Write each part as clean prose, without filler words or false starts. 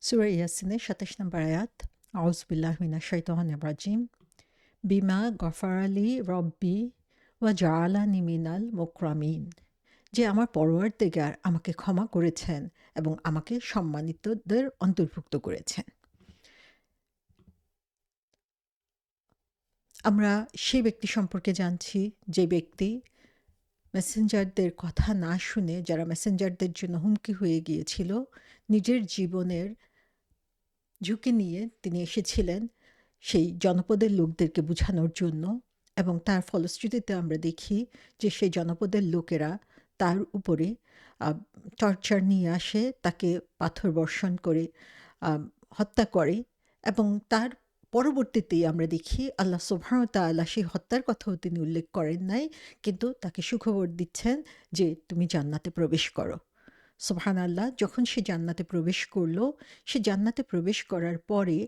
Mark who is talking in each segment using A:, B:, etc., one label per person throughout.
A: সূরা ইয়াসিনের ২৭ নম্বর আয়াত। আউযু বিল্লাহি মিনাশ শাইতানির রাজিম। বিমা গফারালি রব্বি ওয়া জাআলানি মিনাল মুকরামিন। যে আমার পরওয়ারদিগার আমাকে ক্ষমা করেছেন এবং আমাকে সম্মানিতদের অন্তর্ভুক্ত করেছেন। আমরা সেই ব্যক্তি সম্পর্কে জানছি যে ব্যক্তি মেসেঞ্জারদের কথা না শুনে, যারা মেসেঞ্জারদের জন্য হুমকি হয়ে গিয়েছিল, নিজের জীবনের ঝুঁকি নিয়ে তিনি এসেছিলেন সেই জনপদের লোকদেরকে বুঝানোর জন্য, এবং তার ফলশ্রুতিতে আমরা দেখি যে সেই জনপদের লোকেরা তার উপরে টর্চার নিয়ে আসে, তাকে পাথর বর্ষণ করে হত্যা করে, এবং তার পরবর্তীতেই আমরা দেখি আল্লাহ সুবহানাহু ওয়া তাআলা সেই হত্যার কথাও তিনি উল্লেখ করেন নাই, কিন্তু তাকে সুখবর দিচ্ছেন যে তুমি জান্নাতে প্রবেশ করো। সুবহানাল্লাহ। যখন সে জান্নাতে প্রবেশ করলো, সে জান্নাতে প্রবেশ করার পরে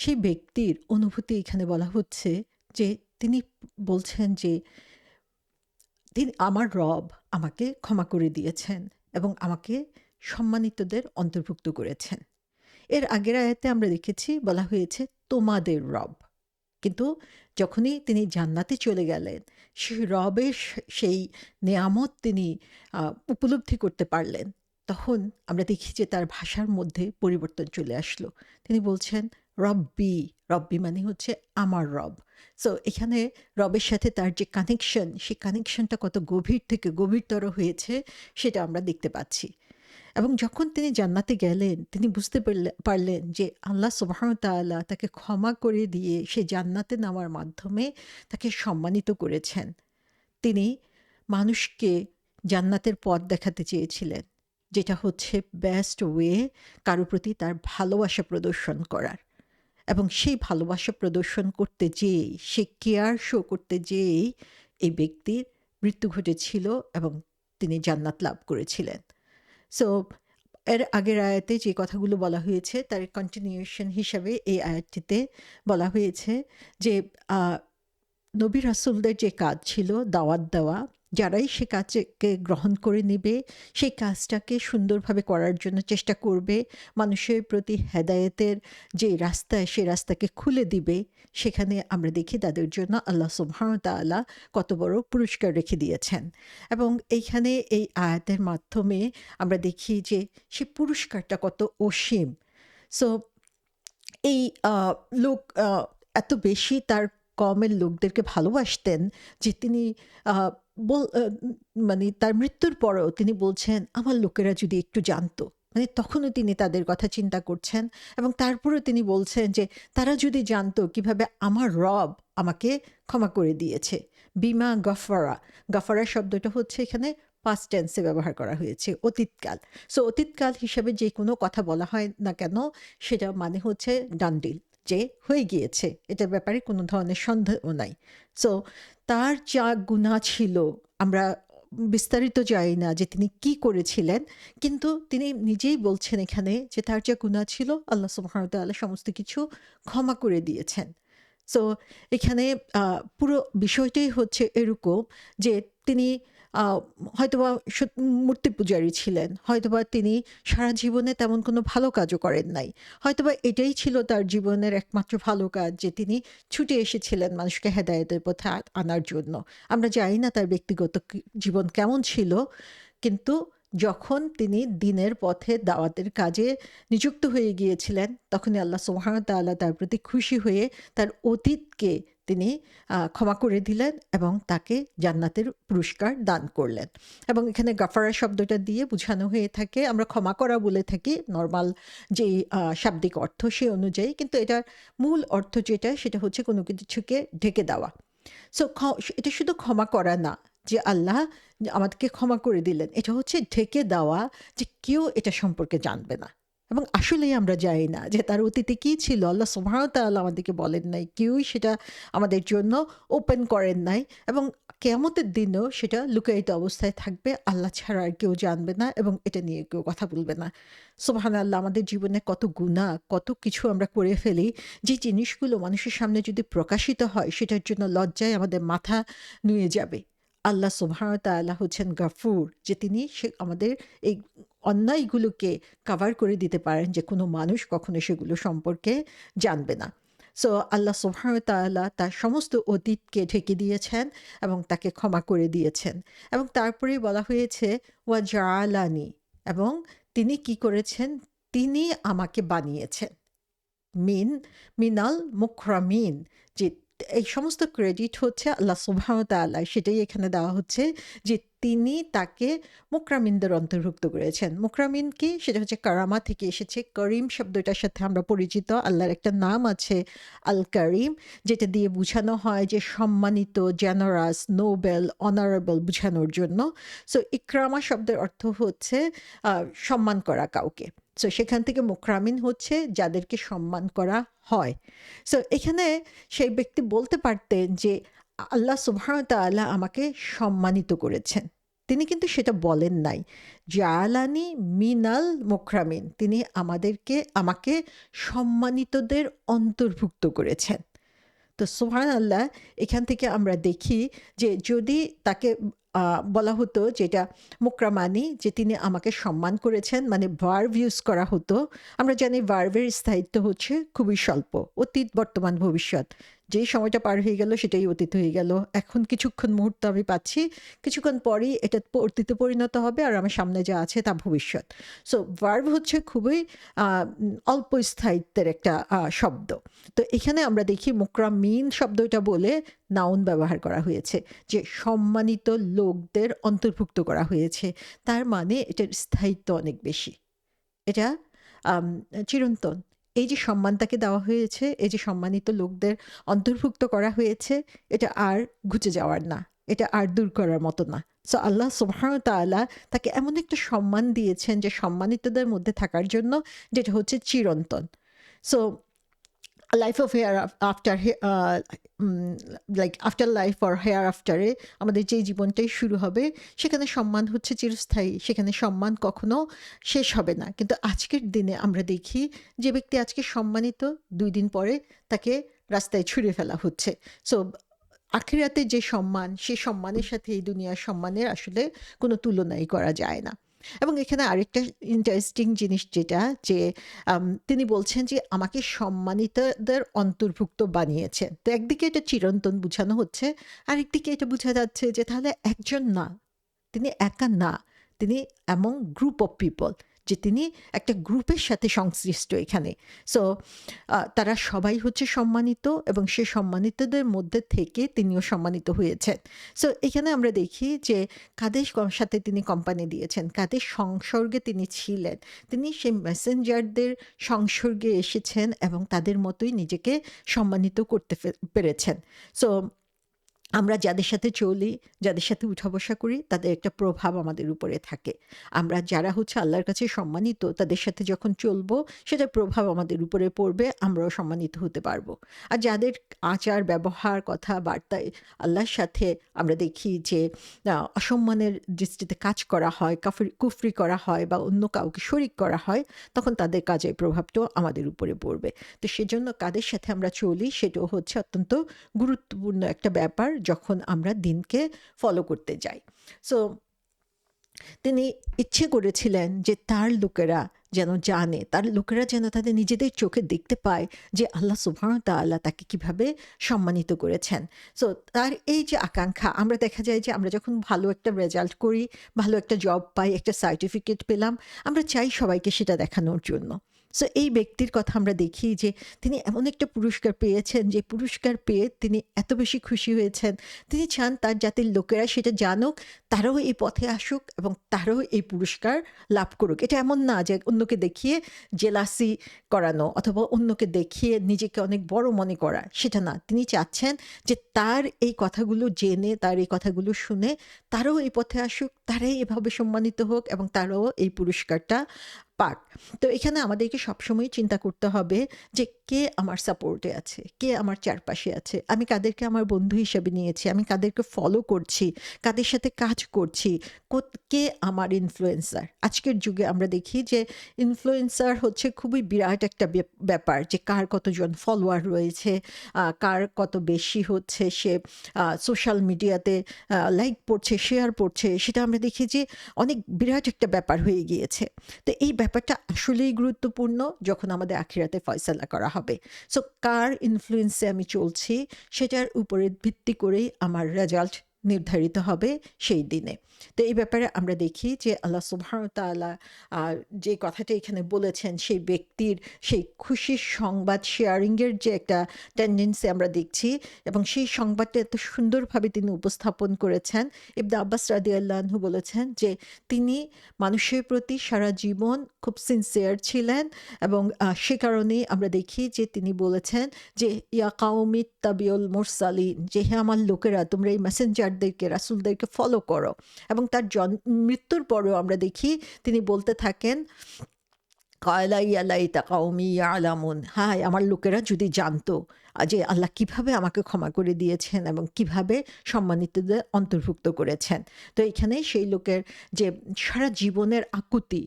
A: সেই ব্যক্তির অনুভূতি এখানে বলা হচ্ছে যে তিনি বলছেন যে আমার রব আমাকে ক্ষমা করে দিয়েছেন এবং আমাকে সম্মানিতদের অন্তর্ভুক্ত করেছেন। এর আগের আয়াতে আমরা দেখেছি বলা হয়েছে তোমাদের রব। কিন্তু যখনই তিনি জান্নাতে চলে গেলেন, সেই রবের সেই নেয়ামত তিনি উপলব্ধি করতে পারলেন। তখন আমরা দেখি যে তার ভাষার মধ্যে পরিবর্তন চলে আসলো। তিনি বলছেন রব্বি। রব্বি মানে হচ্ছে আমার রব। সো এখানে রবের সাথে তার যে কানেকশন, সেই কানেকশনটা কত গভীর থেকে গভীরতর হয়েছে সেটা আমরা দেখতে পাচ্ছি। এবং যখন তিনি জান্নাতে গেলেন, তিনি বুঝতে পারলেন যে আল্লাহ সুবহানাহু ওয়া তাআলা তাকে ক্ষমা করে দিয়ে সে জান্নাতে নেওয়ার মাধ্যমে তাকে সম্মানিত করেছেন। তিনি মানুষকে জান্নাতের পথ দেখাতে চেয়েছিলেন, যেটা হচ্ছে বেস্ট ওয়ে কারো প্রতি তার ভালোবাসা প্রদর্শন করার। এবং সেই ভালোবাসা প্রদর্শন করতে যেয়েই, সে কেয়ার শো করতে যেয়েই এই ব্যক্তির মৃত্যু ঘটেছিল এবং তিনি জান্নাত লাভ করেছিলেন। সো এর আগের আয়াতে যে কথাগুলো বলা হয়েছে তার কন্টিনিউশন হিসাবে এই আয়াতটিতে বলা হয়েছে যে নবী রাসূলদের যে কাজ ছিল দাওয়াত দেওয়া, যারাই সে কাজকে গ্রহণ করে নেবে, সেই কাজটাকে সুন্দরভাবে করার জন্য চেষ্টা করবে, মানুষের প্রতি হেদায়েতের যে রাস্তা, সে রাস্তাকে খুলে দিবে, সেখানে আমরা দেখি তাদের জন্য আল্লাহ সুবহানাহু ওয়া তাআলা কত বড় পুরস্কার রেখে দিয়েছেন। এবং এইখানে এই আয়াতের মাধ্যমে আমরা দেখি যে সে পুরস্কারটা কত অসীম। সো এই লোক এত বেশি তার কওমের লোকদেরকে ভালোবাসতেন যে তিনি আ মানে তার মৃত্যুর পরেও তিনি বলছেন, "আমার লোকেরা যদি একটু জানতো।" মানে তখনও তিনি তাদের কথা চিন্তা করছেন এবং তারপরেও তিনি বলছেন যে, "তারা যদি জানতো কিভাবে আমার রব আমাকে ক্ষমা করে দিয়েছে।" বিমা গফারা। গফারা শব্দটা হচ্ছে এখানে পাস্ট টেন্সে ব্যবহার করা হয়েছে, অতীতকাল। সো অতীতকাল হিসাবে যে কোনো কথা বলা হয় না কেন, সেটা মানে হচ্ছে ডান ডিল, যে হয়ে গিয়েছে। এটার ব্যাপারে কোনো ধরনের সন্দেহ নাই। সো তার যা গুনাহ ছিল, আমরা বিস্তারিত জানি না যে তিনি কি করেছিলেন। কিন্তু তিনি নিজেই বলছেন এখানে যে তার যা গুনাহ ছিল আল্লাহ সুবহানাহু ওয়া তাআলা সমস্ত কিছু ক্ষমা করে দিয়েছেন। সো এখানে পুরো বিষয়টাই হচ্ছে এরকম যে তিনি আ হয়তোবা মূর্তি পূজারী ছিলেন। হয়তোবা তিনি সারা জীবনে তেমন কোনো ভালো কাজও করেন নাই। হয়তোবা এটাই ছিল তার জীবনের একমাত্র ভালো কাজ যে তিনি ছুটে এসেছিলেন মানুষকে হেদায়েতের পথে আনার জন্য। আমরা জানি না তার ব্যক্তিগত জীবন কেমন ছিল। কিন্তু যখন তিনি দ্বীনের পথে দাওয়াতের কাজে নিযুক্ত হয়ে গিয়েছিলেন, তখনই আল্লাহ সুবহানাহু ওয়া তাআলা তার প্রতি খুশি হয়ে তার অতীতকে তিনি ক্ষমা করে দিলেন এবং তাকে জান্নাতের পুরস্কার দান করলেন। এবং এখানে গাফারা শব্দটা দিয়ে বোঝানো হয়ে থাকে, আমরা ক্ষমা করা বলে থাকি নরমাল যেই শাব্দিক অর্থ সে অনুযায়ী, কিন্তু এটার মূল অর্থ যেটা সেটা হচ্ছে কোনো কিছুকে ঢেকে দেওয়া। সো এটা শুধু ক্ষমা করা না যে আল্লাহ আমাদেরকে ক্ষমা করে দিলেন। এটা হচ্ছে ঢেকে দেওয়া যে কেউ এটা সম্পর্কে জানবে না। এবং আসলেই আমরা জানি না যে তার অতীতে কি ছিল। আল্লাহ সুবহানাহু ওয়া তাআলা আমাদেরকে বলেন নাই। কেউই সেটা আমাদের জন্য ওপেন করেন নাই এবং কিয়ামতের দিনেও সেটা লুকায়িত অবস্থায় থাকবে। আল্লাহ ছাড়া আর কেউ জানবে না এবং এটা নিয়ে কেউ কথা বলবে না। সুবহানাল্লাহ, আমাদের জীবনে কত গুনাহ, কত কিছু আমরা করে ফেলি। যে জিনিসগুলো মানুষের সামনে যদি প্রকাশিত হয় সেটার জন্য লজ্জায় আমাদের মাথা নুয়ে যাবে। আল্লাহ সুবহানাহু ওয়া তাআলা হচ্ছেন গাফুর, যে তিনি আমাদের এই অন্যায়গুলোকে কাভার করে দিতে পারেন যে কোনো মানুষ কখনো সেগুলো সম্পর্কে জানবে না। সো আল্লাহ সুবহানাহু ওয়া তাআলা তার সমস্ত অতীতকে ঢেকে দিয়েছেন এবং তাকে ক্ষমা করে দিয়েছেন। এবং তারপরেই বলা হয়েছে ওয়া জাআলানি, এবং তিনি কি করেছেন? তিনি আমাকে বানিয়েছেন। মিন মিনাল মুকরামিন, যে এই সমস্ত ক্রেডিট হচ্ছে আল্লাহ সুবহানাহু ওয়া তাআলা, সেটাই এখানে দেওয়া হচ্ছে যে তিনি তাকে মুকরামিনদের অন্তর্ভুক্ত করেছেন। মুকরামিন কি? সেটা হচ্ছে কারামা থেকে এসেছে। করিম শব্দটার সাথে আমরা পরিচিত। আল্লাহর একটা নাম আছে আল কারিম, যেটা দিয়ে বোঝানো হয় যে সম্মানিত, জেনারাস, নোবেল, অনারেবল বোঝানোর জন্য। সো ইকরামা শব্দের অর্থ হচ্ছে সম্মান করা কাউকে। সো সেখান থেকে মুকরামিন হচ্ছে যাদেরকে সম্মান করা হয়। সো এখানে সেই ব্যক্তি বলতে পারতেন যে আল্লাহ সুবহানাহু ওয়া তাআলা আমাকে সম্মানিত করেছেন। তিনি কিন্তু সেটা বলেন নাই। জাআলানি মিনাল মুকরামিন, তিনি আমাকে সম্মানিতদের অন্তর্ভুক্ত করেছেন। তো সুবহানাল্লাহ, এখান থেকে আমরা দেখি যে যদি তাকে বলা হতো যেটা মুকরামানি, যে তিনি আমাকে সম্মান করেছেন, মানে ভার্ব ইউজ করা হতো। আমরা জানি ভার্বের স্থায়িত্ব হচ্ছে খুবই স্বল্প, অতীত, বর্তমান, ভবিষ্যৎ। যেই সময়টা পার হয়ে গেল সেটাই অতীত হয়ে গেল। এখন কিছুক্ষণ মুহূর্ত আমি পাচ্ছি, কিছুক্ষণ পরেই এটা অতীতে পরিণত হবে, আর আমার সামনে যা আছে তা ভবিষ্যৎ। সো ভার্ব হচ্ছে খুবই অল্প স্থায়িত্বের একটা শব্দ। তো এখানে আমরা দেখি মুকরামিন শব্দটা বলে নাউন ব্যবহার করা হয়েছে, যে সম্মানিত লোকদের অন্তর্ভুক্ত করা হয়েছে। তার মানে এটার স্থায়িত্ব অনেক বেশি, এটা চিরন্তন। এই যে সম্মান তাকে দেওয়া হয়েছে, এই যে সম্মানিত লোকদের অন্তর্ভুক্ত করা হয়েছে, এটা আর ঘুচে যাওয়ার না, এটা আর দূর করার মতো না। সো আল্লাহ সুবহানাহু ওয়া তাআলা তাকে এমন একটা সম্মান দিয়েছেন যে সম্মানিতদের মধ্যে থাকার জন্য, যেটা হচ্ছে চিরন্তন। So life of hereafter, like afterlife or হেয়ার আফটারে আমাদের যেই জীবনটাই শুরু হবে, সেখানে সম্মান হচ্ছে চিরস্থায়ী, সেখানে সম্মান কখনো শেষ হবে না। কিন্তু আজকের দিনে আমরা দেখি যে ব্যক্তি আজকে সম্মানিত, 2 দিন পরে তাকে রাস্তায় ছুঁড়ে ফেলা হচ্ছে। সো আখিরাতে যে সম্মান, সেই সম্মানের সাথে এই দুনিয়ার সম্মানের আসলে কোনো তুলনাই করা যায় না। এবং এখানে আরেকটা ইন্টারেস্টিং জিনিস যেটা, যে তিনি বলছেন যে আমাকে সম্মানিতদের অন্তর্ভুক্ত বানিয়েছেন। তো একদিকে এটা চিরন্তন বোঝানো হচ্ছে, আরেকদিকে এটা বোঝা যাচ্ছে যে তাহলে একজন না, তিনি একা না, তিনি এমন গ্রুপ অফ পিপল, যে তিনি একটা গ্রুপের সাথে সংশ্লিষ্ট এখানে। সো তারা সবাই হচ্ছে সম্মানিত, এবং সে সম্মানিতদের মধ্যে থেকে তিনিও সম্মানিত হয়েছেন। সো এখানে আমরা দেখি যে কাদের সাথে তিনি কোম্পানি দিয়েছেন, কাদের সংসর্গে তিনি ছিলেন। তিনি সেই মেসেঞ্জারদের সংসর্গে এসেছেন এবং তাদের মতোই নিজেকে সম্মানিত করতে পেরেছেন। সো আমরা যাদের সাথে চলি, যাদের সাথে উঠা বসা করি, তাদের একটা প্রভাব আমাদের উপরে থাকে। আমরা যারা হচ্ছে আল্লাহর কাছে সম্মানিত, তাদের সাথে যখন চলবো, সেটার প্রভাব আমাদের উপরে পড়বে, আমরাও সম্মানিত হতে পারবো। আর যাদের আচার, ব্যবহার, কথাবার্তায় আল্লাহর সাথে আমরা দেখি যে অসম্মানের দৃষ্টিতে কাজ করা হয়, কুফরি করা হয়, বা অন্য কাউকে শরিক করা হয়, তখন তাদের কাজের প্রভাবটাও আমাদের উপরে পড়বে। তো সেজন্য কাদের সাথে আমরা চলি, সেটাও হচ্ছে অত্যন্ত গুরুত্বপূর্ণ একটা ব্যাপার যখন আমরা দিনকে ফলো করতে যাই। সো তিনি ইচ্ছে করেছিলেন যে তার লোকেরা যেন জানে, তার লোকেরা যেন তাদের নিজেদের চোখে দেখতে পায় যে আল্লাহ সুবহানাহু ওয়া তাআলা তাকে কিভাবে সম্মানিত করেছেন। সো তার এই যে আকাঙ্ক্ষা, আমরা দেখা যায় যে আমরা যখন ভালো একটা রেজাল্ট করি, ভালো একটা জব পাই, একটা সার্টিফিকেট পেলাম, আমরা চাই সবাইকে সেটা দেখানোর জন্য। সো এই ব্যক্তির কথা আমরা দেখি যে তিনি এমন একটা পুরস্কার পেয়েছেন, যে পুরস্কার পেয়ে তিনি এত বেশি খুশি হয়েছেন, তিনি চান তার জাতির লোকেরা সেটা জানুক, তারাও এই পথে আসুক এবং তারাও এই পুরস্কার লাভ করুক। এটা এমন না যে অন্যকে দেখিয়ে জেলাসি করানো অথবা অন্যকে দেখিয়ে নিজেকে অনেক বড় মনে করা, সেটা না। তিনি চাচ্ছেন যে তার এই কথাগুলো জেনে, তার এই কথাগুলো শুনে তারাও এই পথে আসুক, তারাই এভাবে সম্মানিত হোক এবং তারাও এই পুরস্কারটা পাক। তো এখানে আমাদেরকে সবসময় চিন্তা করতে হবে যে কে আমার সাপোর্টে আছে, কে আমার চারপাশে আছে, আমি কাদেরকে আমার বন্ধু হিসেবে নিয়েছি, আমি কাদেরকে ফলো করছি, কাদের সাথে কাজ করছি, কে আমার ইনফ্লুয়েন্সার। আজকের যুগে আমরা দেখি যে ইনফ্লুয়েন্সার হচ্ছে খুবই বিরাট একটা ব্যাপার, যে কার কতজন ফলোয়ার রয়েছে, কার কত বেশি হচ্ছে সে সোশ্যাল মিডিয়াতে লাইক পড়ছে, শেয়ার পড়ছে, সেটা আমরা দেখি যে অনেক বিরাট একটা ব্যাপার হয়ে গিয়েছে। তো এই ব্যাপারটা আসলেই গুরুত্বপূর্ণ যখন আমাদের আখিরাতে ফয়সালা করা হবে। সো কার ইনফ্লুয়েন্সে আমি চলছি সেটার উপরে ভিত্তি করেই আমার রেজাল্ট নির্ধারিত হবে সেই দিনে। তো এই ব্যাপারে আমরা দেখি যে আল্লাহ সুবহানাহু ওয়া তাআলা যে কথাটা এখানে বলেছেন, সেই ব্যক্তির সেই খুশির সংবাদ শেয়ারিংয়ের যে একটা টেন্ডেন্সি আমরা দেখছি, এবং সেই সংবাদটা এত সুন্দরভাবে তিনি উপস্থাপন করেছেন। ইবনে আব্বাস রাদিয়াল্লাহু আনহু বলেছেন যে তিনি মানুষের প্রতি সারা জীবন খুব সিনসিয়ার ছিলেন, এবং সে কারণেই আমরা দেখি যে তিনি বলেছেন যে ইয়া কাউমি তাবিউল মুরসালিন, যে হে আমার লোকেরা, তোমরা এই মেসেঞ্জারদেরকে, রাসূলদেরকে ফলো করো। এবং তার মৃত্যুর পরেও আমরা দেখি তিনি বলতে থাকেন কয়লা ইয়া লাইতা কওমি ইয়ালামুন, হায় আমার লোকেরা যদি জানতো যে আল্লাহ কিভাবে আমাকে ক্ষমা করে দিয়েছেন এবং কিভাবে সম্মানিতদের অন্তর্ভুক্ত করেছেন। তো এখানে সেই লোকের যে সারা জীবনের আকুতি,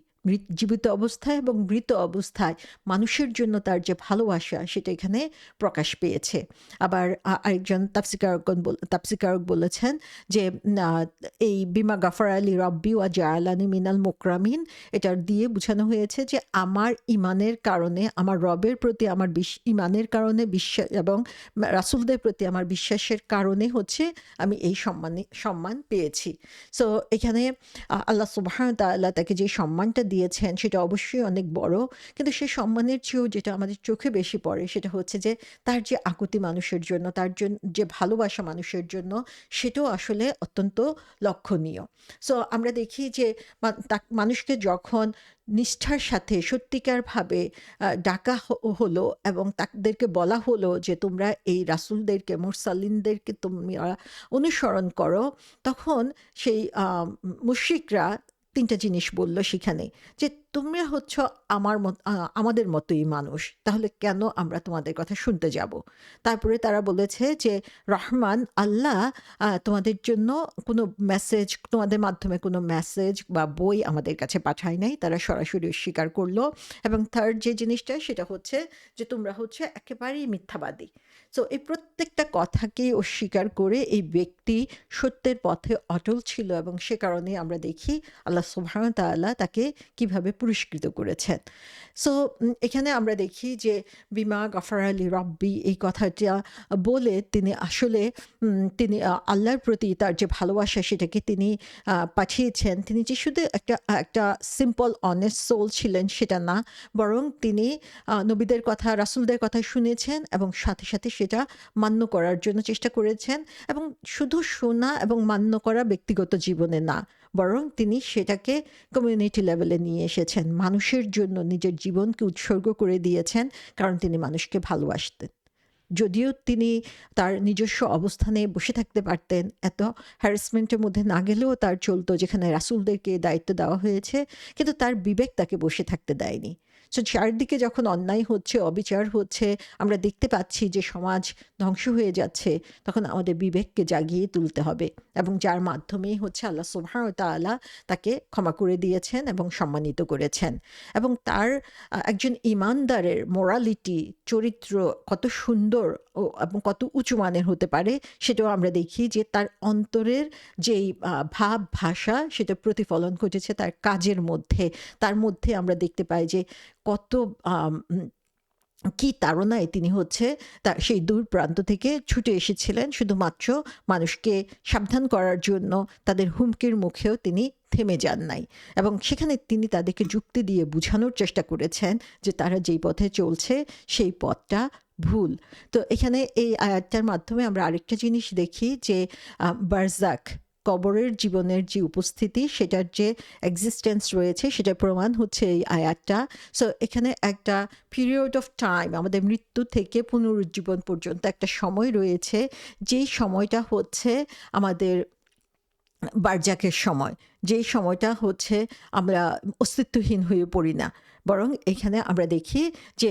A: জীবিত অবস্থায় এবং মৃত অবস্থায় মানুষের জন্য তার যে ভালোবাসা, সেটা এখানে প্রকাশ পেয়েছে। আবার আরেকজন তাফসীরকারক বলেছেন যে এই বিমা গাফার আলী রব্বি ওয়া জাআলানি মিনাল মুকরামিন, এটার দিয়ে বোঝানো হয়েছে যে আমার ইমানের কারণে, আমার রবের প্রতি আমার ইমানের কারণে, বিশ্বাস এবং রাসূলদের প্রতি আমার বিশ্বাসের কারণে হচ্ছে আমি এই সম্মান পেয়েছি। সো এখানে আল্লাহ সুবহানাহু ওয়া তাআলা তাকে যে সম্মানটা দিয়েছেন সেটা অবশ্যই অনেক বড়, কিন্তু সেই সম্মানের চেয়েও যেটা আমাদের চোখে বেশি পড়ে সেটা হচ্ছে যে তার যে আকুতি মানুষের জন্য, তার জন্য যে ভালোবাসা মানুষের জন্য, সেটাও আসলে অত্যন্ত লক্ষণীয়। সো আমরা দেখি যে মানুষকে যখন নিষ্ঠার সাথে সত্যিকারভাবে ডাকা হলো এবং তাদেরকে বলা হলো যে তোমরা এই রাসূলদেরকে, মুরসালিনদেরকে তোমরা অনুসরণ করো, তখন সেই মুশরিকরা ৩ টা জিনিস বলল সেখানে, যে তোমরা হচ্ছ আমাদের মতোই মানুষ, তাহলে কেন আমরা তোমাদের কথা শুনতে যাব? তারপরে তারা বলেছে যে রহমান আল্লাহ তোমাদের জন্য কোনো মেসেজ, তোমাদের মাধ্যমে কোনো মেসেজ বা বই আমাদের কাছে পাঠায় নাই। তারা সরাসরি অস্বীকার করলো। এবং থার্ড যে জিনিসটা সেটা হচ্ছে যে তোমরা হচ্ছে একেবারেই মিথ্যাবাদী। সো এই প্রত্যেকটা কথাকেই অস্বীকার করে এই ব্যক্তি সত্যের পথে অটল ছিল, এবং সে কারণে আমরা দেখি আল্লাহ সুবহানাহু ওয়া তাআলা তাকে কিভাবে পুরস্কৃত করেছেন। সো এখানে আমরা দেখি যে বিমা গাফার আলী রব্বি এই কথাটা বলে তিনি আসলে তিনি আল্লাহর প্রতি তার যে ভালোবাসা সেটাকে তিনি পাঠিয়েছেন। তিনি যে শুধু একটা সিম্পল অনেস্ট সোল ছিলেন সেটা না, বরং তিনি নবীদের কথা, রাসূলদের কথা শুনেছেন এবং সাথে সাথে সেটা মান্য করার জন্য চেষ্টা করেছেন। এবং শুধু শোনা এবং মান্য করা ব্যক্তিগত জীবনে না, বরং তিনি সেটাকে কমিউনিটি লেভেলে নিয়ে এসেছেন। মানুষের জন্য নিজের জীবনকে উৎসর্গ করে দিয়েছেন, কারণ তিনি মানুষকে ভালোবাসতেন। যদিও তিনি তার নিজস্ব অবস্থানে বসে থাকতে পারতেন, এত হ্যারাসমেন্টের মধ্যে না গেলেও তার চলতো, যেখানে রাসূলদেরকে দায়িত্ব দেওয়া হয়েছে, কিন্তু তার বিবেক তাকে বসে থাকতে দেয়নি। সো চারদিকে যখন অন্যায় হচ্ছে, অবিচার হচ্ছে, আমরা দেখতে পাচ্ছি যে সমাজ ধ্বংস হয়ে যাচ্ছে, তখন আমাদের বিবেককে জাগিয়ে তুলতে হবে, এবং যার মাধ্যমেই হচ্ছে আল্লাহ সুবহানাহু ওয়া তাআলা তাকে ক্ষমা করে দিয়েছেন এবং সম্মানিত করেছেন। এবং তার একজন ইমানদারের মোরালিটি, চরিত্র কত সুন্দর এবং কত উঁচু মানের হতে পারে, সেটাও আমরা দেখি যে তার অন্তরের যেই ভাব ভাষা, সেটা প্রতিফলন ঘটেছে তার কাজের মধ্যে। তার মধ্যে আমরা দেখতে পাই যে কত কি তাড়নায় তিনি হচ্ছে তার সেই দূর প্রান্ত থেকে ছুটে এসেছিলেন শুধুমাত্র মানুষকে সাবধান করার জন্য। তাদের হুমকির মুখেও তিনি থেমে যান নাই, এবং সেখানে তিনি তাদেরকে যুক্তি দিয়ে বুঝানোর চেষ্টা করেছেন যে তারা যেই পথে চলছে সেই পথটা ভুল। তো এখানে এই আয়াতটার মাধ্যমে আমরা আরেকটা জিনিস দেখি যে বারজাক, কবরের জীবনের যে উপস্থিতি, সেটার যে এক্সিস্টেন্স রয়েছে, সেটার প্রমাণ হচ্ছে এই আয়াতটা। সো এখানে একটা পিরিয়ড অফ টাইম, আমাদের মৃত্যু থেকে পুনরুজ্জীবন পর্যন্ত একটা সময় রয়েছে, যেই সময়টা হচ্ছে আমাদের বারজাকের সময়, যেই সময়টা হচ্ছে আমরা অস্তিত্বহীন হয়ে পড়ি না। বরং এখানে আমরা দেখি যে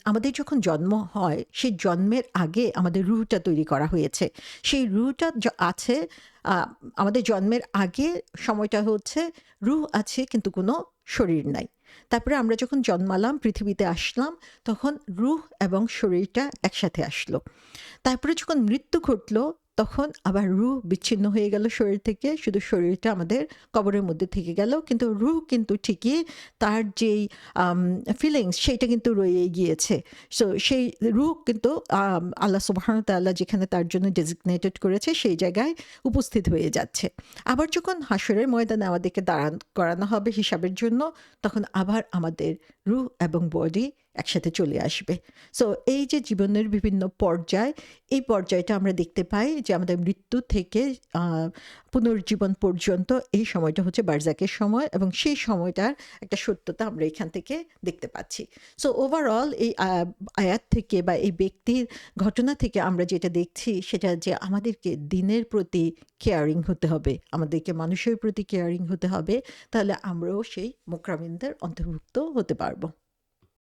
A: আমাদের যখন জন্ম হয়, সেই জন্মের আগে আমাদের রুহটা তৈরি করা হয়েছে। সেই রুহটা আছে আ আমাদের জন্মের আগে সময়টা হচ্ছে রুহ আছে কিন্তু কোনো শরীর নাই। তারপরে আমরা যখন জন্মালাম, পৃথিবীতে আসলাম, তখন রুহ এবং শরীরটা একসাথে আসলো। তারপরে যখন মৃত্যু ঘটলো, তখন আবার রুহ বিচ্ছিন্ন হয়ে গেল শরীর থেকে। শুধু শরীরটা আমাদের কবরের মধ্যে থেকে গেল। কিন্তু রুহ কিন্তু ঠিকই তার যেই আম ফিলিংস সেইটা কিন্তু রয়েই গিয়েছে। সো সেই রুহ কিন্তু আল্লাহ সুবহানাহু ওয়া তাআলা যেখানে তার জন্য ডেজিগনেটেড করেছে সেই জায়গায় উপস্থিত হয়ে যাচ্ছে। আবার যখন হাশরের ময়দানে আমাদেরকে দাঁড়ান করানো হবে হিসাবের জন্য, তখন আবার আমাদের রুহ এবং বডি একসাথে চলে আসবে। সো এই যে জীবনের বিভিন্ন পর্যায়, এই পর্যায়টা আমরা দেখতে পাই যে আমাদের মৃত্যু থেকে আ পুনর্জীবন পর্যন্ত এই সময়টা হচ্ছে বারজাকের সময় এবং সেই সময়টার একটা সত্যতা আমরা এখান থেকে দেখতে পাচ্ছি। সো ওভারঅল এই আয়াত থেকে বা এই ব্যক্তির ঘটনা থেকে আমরা যেটা দেখছি সেটা যে আমাদেরকে দিনের প্রতি কেয়ারিং হতে হবে। আমাদেরকে মানুষের প্রতি কেয়ারিং হতে হবে। তাহলে আমরাও সেই মুকরামিনদের অন্তর্ভুক্ত হতে পারব।